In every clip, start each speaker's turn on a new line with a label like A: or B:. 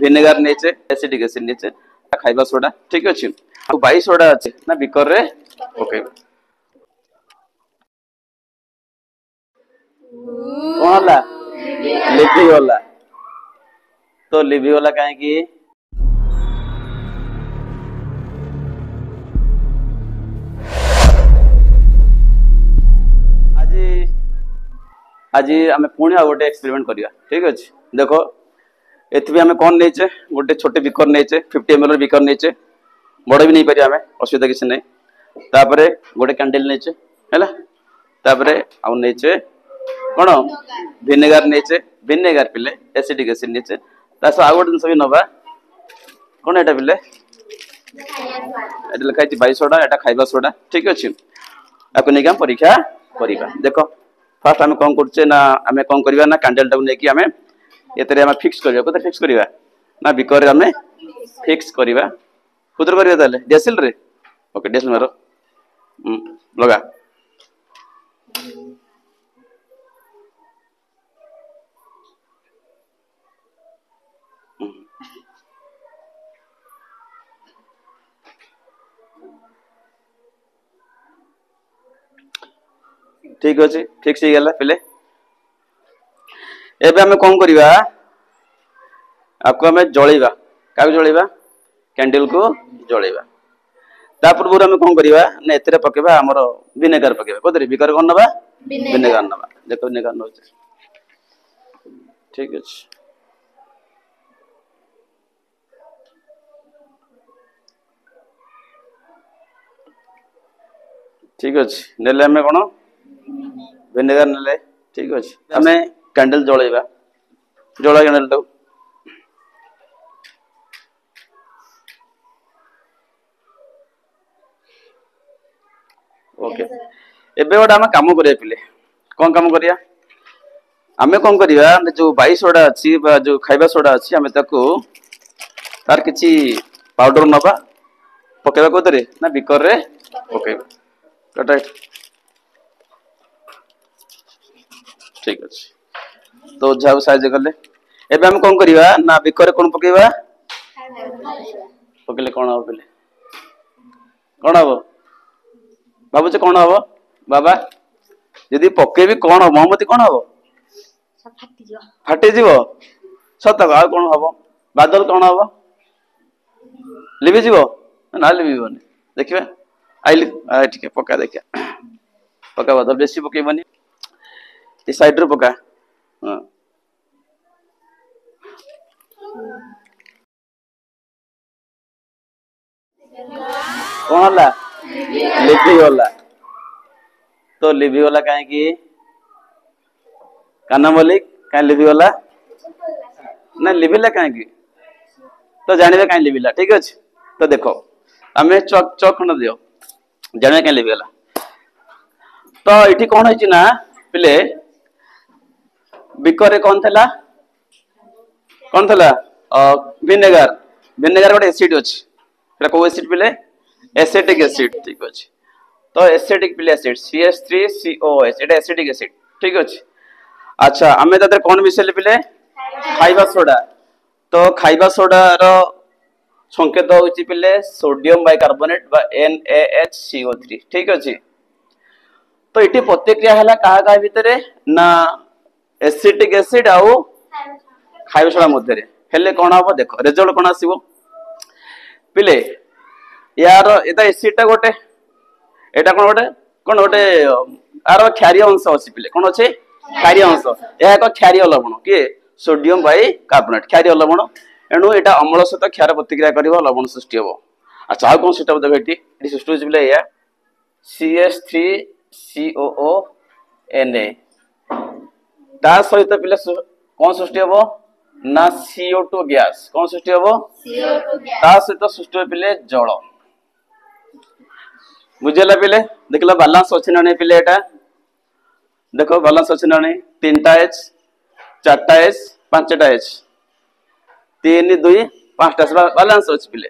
A: Vinegar নেছে acidic acid नेचे खाइबा soda ठीक अछि बाई सोडा अछि ना बिकर रे ओके कोनला लिपि होला तो लिपि होला काहे की आज आम पुणी आ गोटे एक्सपेरिमेंट करिया ठीक अछि देखो एथि आम कौन नहींचे गोटे छोटे बिकर नहींचे 50 ml बिकर नहींचे बड़ भी नहीं पारे आम असुविधा किसी नहीं तापरे गोटे कैंडल नहींचे हैला तापरे आउ नहींचे कौन विनेगार नहींचे विनेगार पिले एसिडिक एसिड नहींचे तास आ गोटे जिंस भी नबा कौन एटा पिले एटा लिखाई बाई सोडा एटा खाइबा सोडा ठीक अछि आपको नहीं परीक्षा करिबा देखो फास्ट आम कौन करछे ना आम कौन करबा ना कैंडल टाउ नेकी आम एतरे आम फिक्स करबा कोते फिक्स करबा ना बिकर आम फिक्स करबा कुदर करबा ताले डेसिल रे ओके डेसिल मारो लगा ठीक अछि फिक्स हो गेला पहले एबे हमें कौन करिबा आपको हमें जळेबा काग जळेबा कैंडल को जळेबा ता पूर्व हमें कौन करिबा ने एतरे पकेबा हमर विनेगर पकेबा कोतरे बिकर कोन नबा विनेगर नबा देखो विनेगर न ठीक अछि ठीक अछि नेले हमें कोन विनेगर नेले ठीक अछि हमें कैंडल जळेबा जळा कैंडल तो ओके एबे ओडा हम काम करिया पिले कोन काम करिया हमें कोन करिया जो 22 सोडा अछि बा जो खाइबा सोडा अछि हमें ताको तार किछि पाउडर नबा पकेबा कोतरे ना बिकर रे ओके कट ठीक अछि तो जाऊ साइज करले एबे हम कोन करिवा ना बिकर कोन पकेबा पकेले कोन हो पले कोन हो बाबू से कोन हो बाबा यदि पकेबी कोन हो मोमबत्ती कोन हो फाटी जीवो सत आ कोन हो बादल कोन हो लिबि जीवो ना लिबिबोनी देखिबा आइली ठीक है पका देखिया पका बादल बेसी पकेबनी इस साइड रो पका हां कोन होला लिपि होला तो लिपि होला काहे की काना मलिक काहे लिपि होला ना लिबिला काहे की तो जानिबे काहे लिबिला ठीक अछि तो देखो हमें चक चक खंड दियो जाने काहे लिबि होला तो इठी कोन होइछि ना पिले बिकर कौन थला विनेगर विनेगर गोटे एसिड अछि एटा को एसिड पिले एसिटिक एसिड ठीक अछि तो एसिडिक पिले एसिड CH3COOH एटा एसिडिक एसिड ठीक अछि अच्छा हमें तते कोन मिसेले पिले खाइबा सोडा तो खाइबा सोडा रो संकेत होछि पिले सोडियम बाइकार्बोनेट बा NaHCO3 ठीक अछि तो इटी प्रतिक्रिया हला कहा का भितरे ना एसिटिक एसिड आउ खाइबा सोडा मध्य रे हेले कोन हो देखो रिजल्ट कोन आसीबो पिले यार एटा एसिड टा गोटे एटा कोन गोटे आरो क्षारीय अंश अछि पिले कोन अछि क्षारीय अंश या एक क्षारीय लवण के सोडियम बाई कार्बोनेट क्षारीय लवण एनु एटा अम्ल सहित क्षार प्रतिक्रिया करिवो लवण सृष्टि होबो अच्छा कोन सिस्टम देखो एटी सृष्टि होछि पिले या CH3COONA ता सहित पिले कोन सृष्टि होबो ना CO2 गैस कोन सृष्टि होबो CO2 गैस ता सहित सृष्टि पिले जल बुझेला पिले देखला बैलेंस अछि ना नै पिले एटा देखो बैलेंस अछि ना नै 3टा H 4टा H 5टा H 3 2 5टा बैलेंस अछि पिले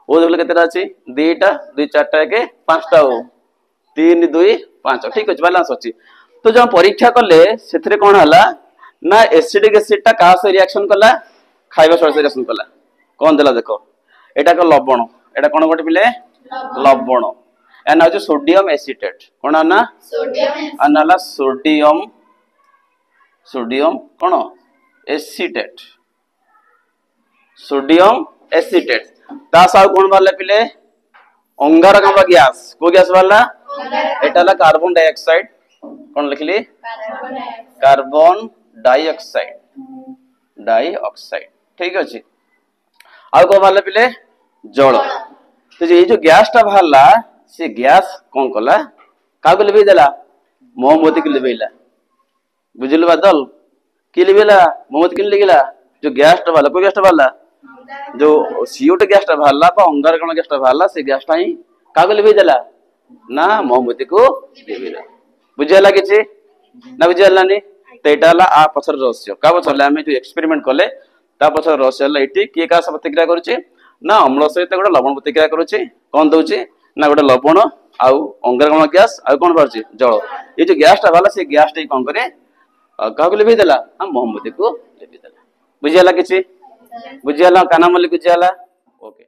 A: ओ देखले केतेटा अछि 2टा 2 4टा के 5टा हो 3 2 5 ठीक अछि बैलेंस अछि तो जो परीक्षा करले सेथरे कोन हला ना एसिडिक एसिड ता का से रिएक्शन कला खाइबा सोर्स रिएक्शन कला कौन देला देखो एटा को लवण एटा कोन गोटे पिले लवण एना हो सोडियम एसीटेट कोन ना अनाला सोडियम सोडियम कोन एसीटेट सोडियम एसीटेट ता सा कोन वाला पिले अंगारकाम्ल गैस को गैस वाला एटा ला कार्बन डाइऑक्साइड कोन लिखली कार्बन डाइऑक्साइड ठीक अछि आ को वाला पिले जल तो ये जो गैस टा बाहरला से गैस कोन कला का को लेबे देला मोमबत्ती के लेबेला बुझिल बादल के लेबेला मोमबत्ती के लेगेला जो गैस टा वाला को गैस टा वाला जो CO2 गैस टा बाहरला बा अंगारकाम्ल गैस टा बाहरला से गैस टा ही का को लेबे देला ना मोमबत्ती को लेबेला बुझेला किछि ना बुझेला नि तेटाला आ पछर रहस्य का बचले हमें जो एक्सपेरिमेंट कले ता पछर रहस्य हला एटी के का सब प्रतिक्रिया करूची ना अम्ल सहित गोटे लवण प्रतिक्रिया करूची कोन दउची ना गोटे लवण आउ अंगारकाम्ल गैस आउ कोन परची जल ये जो गैस टा वाला से गैस टा कोन करे का को लेबे देला हम मोमबत्ती को लेबे देला बुझियाला किछि बुझियाला काना मल्लिक बुझियाला ओके।